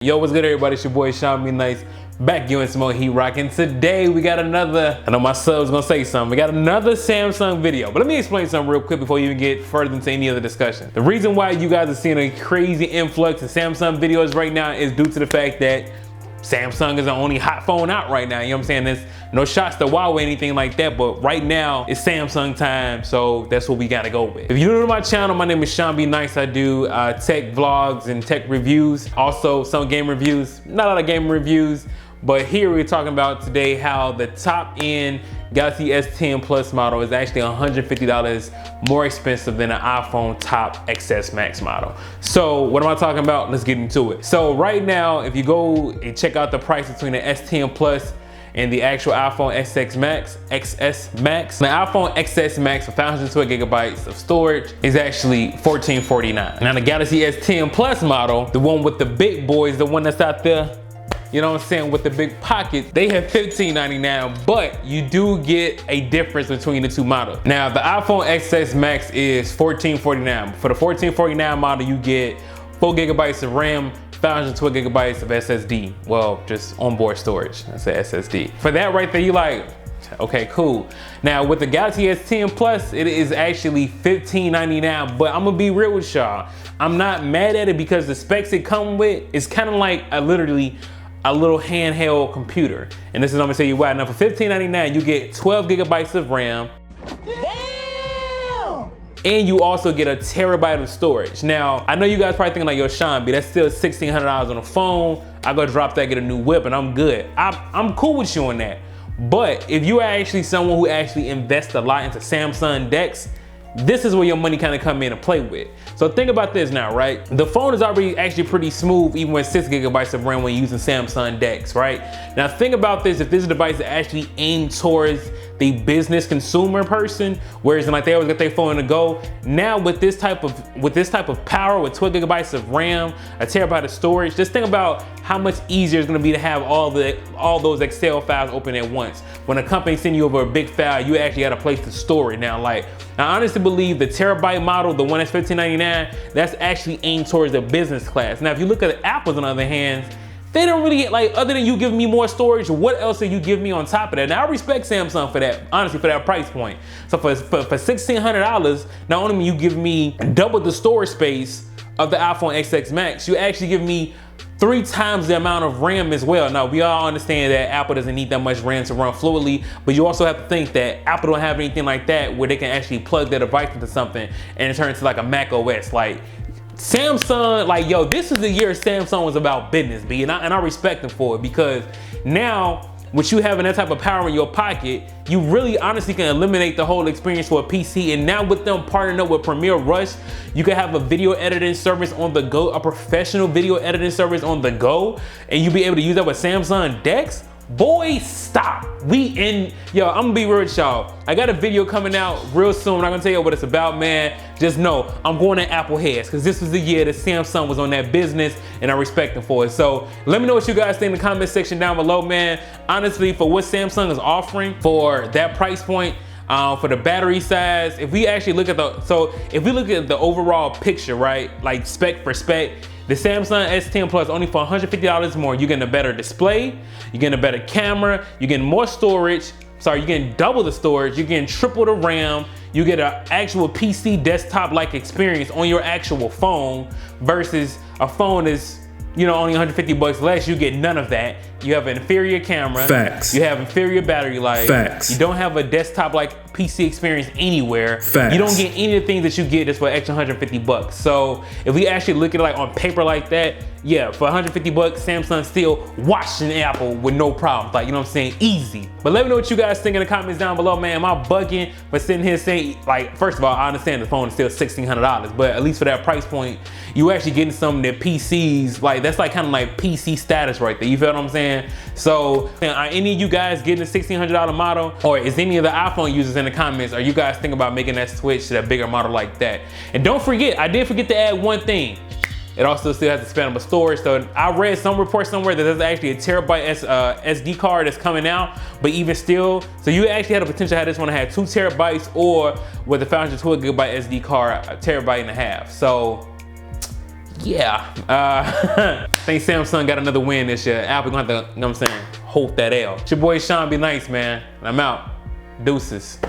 Yo, what's good everybody? It's your boy Sean B Nice, back giving some more heat rock, and today we got another, I know my sub's gonna say something, we got another Samsung video. But let me explain something real quick before you even get further into any other discussion. The reason why you guys are seeing a crazy influx of Samsung videos right now is due to the fact that Samsung is the only hot phone out right now. You know what I'm saying? There's no shots to Huawei or anything like that, but right now it's Samsung time, so that's what we gotta go with. If you're new to my channel, my name is Sean B Nice. I do tech vlogs and tech reviews, also some game reviews, not a lot of game reviews, but here we're talking about today how the top end Galaxy S10 Plus model is actually $150 more expensive than an iPhone top XS Max model. So what am I talking about? Let's get into it. So right now, if you go and check out the price between the S10 Plus and the actual iPhone XS Max, the iPhone XS Max with 512 gigabytes of storage is actually $1449. Now the Galaxy S10 Plus model, the one with the big boys, the one that's out there, you know what I'm saying, with the big pockets, they have $1599, but you do get a difference between the two models. Now, the iPhone XS Max is $1449. For the $1449 model, you get 4 gigabytes of RAM, 512 gigabytes of SSD. Well, just onboard storage, that's an SSD. For that right there, you like, okay, cool. Now with the Galaxy S10 Plus, it is actually $1599, but I'm gonna be real with y'all. I'm not mad at it because the specs it come with is kind of like literally a little handheld computer. And this is what I'm gonna tell you why. Now for $1599, you get 12 gigabytes of RAM. Damn! And you also get a terabyte of storage. Now, I know you guys probably thinking like, yo, Sean B, that's still $1,600 on a phone. I go drop that, get a new whip, and I'm good. I'm cool with you on that. But if you are actually someone who actually invests a lot into Samsung decks, this is where your money kind of come in and play with. So think about this now, right? The phone is already actually pretty smooth even with 6 gigabytes of RAM when you're using Samsung decks, right? Now think about this, if this device is actually aimed towards the business consumer person, whereas like they always get their phone to go, now with this type of power, with 12 gigabytes of RAM, a terabyte of storage, just think about how much easier it's gonna be to have all those Excel files open at once. When a company sends you over a big file, you actually got a place to store it. Now, like, I honestly believe the terabyte model, the one that's $1599, that's actually aimed towards the business class. Now, if you look at Apple's on the other hand, they don't really get, like, other than you giving me more storage, what else do you give me on top of that? Now, I respect Samsung for that, honestly, for that price point. So for $1,600, not only you give me double the storage space of the iPhone XS Max, you actually give me 3 times the amount of RAM as well. Now, we all understand that Apple doesn't need that much RAM to run fluidly, but you also have to think that Apple don't have anything like that where they can actually plug their device into something and it turns into like a Mac OS. Like, Samsung, like, yo, this is the year Samsung was about business, B, and I respect them for it, because now, with you having that type of power in your pocket, you really honestly can eliminate the whole experience for a PC. And now with them partnering up with Premiere Rush, you can have a video editing service on the go, a professional video editing service on the go, and you be able to use that with Samsung decks. Boy, stop. Yo, I'm gonna be real with y'all. I got a video coming out real soon. I'm not gonna tell you what it's about, man. Just know I'm going to Apple heads, because this was the year that Samsung was on that business, and I respect them for it. So let me know what you guys think in the comment section down below, man. Honestly, for what Samsung is offering for that price point, for the battery size, if we actually look at the overall picture, right, like spec for spec, the Samsung S10 Plus, only for $150 more, you're getting a better display, you're getting a better camera, you're getting more storage, you're getting double the storage, you're getting triple the RAM, you get an actual PC desktop-like experience on your actual phone versus a phone that's, you know, only $150 less. You get none of that. You have an inferior camera. Facts. You have inferior battery life. Facts. You don't have a desktop-like PC experience anywhere. Facts. You don't get any of the things that you get just for extra $150. So if we actually look at it like on paper like that, yeah, for $150, Samsung still watching Apple with no problem. Like, you know what I'm saying? Easy. But let me know what you guys think in the comments down below, man. Am I bugging for sitting here saying, like, first of all, I understand the phone is still $1,600, but at least for that price point, you actually getting some of their PCs, like, that's like kind of like PC status right there. You feel what I'm saying? So, are any of you guys getting a $1,600 model, or is any of the iPhone users in the comments, are you guys thinking about making that switch to that bigger model like that? And don't forget, I did forget to add one thing. It also still has expandable storage. So I read some report somewhere that there's actually a terabyte SD card that's coming out, but even still, so you actually had a potential to have this one to have 2 terabytes, or with the 512 gigabyte SD card, a terabyte and a half. So yeah, I think Samsung got another win this year. Apple gonna have to, you know what I'm saying, hold that L. It's your boy Sean, be nice, man. I'm out. Deuces.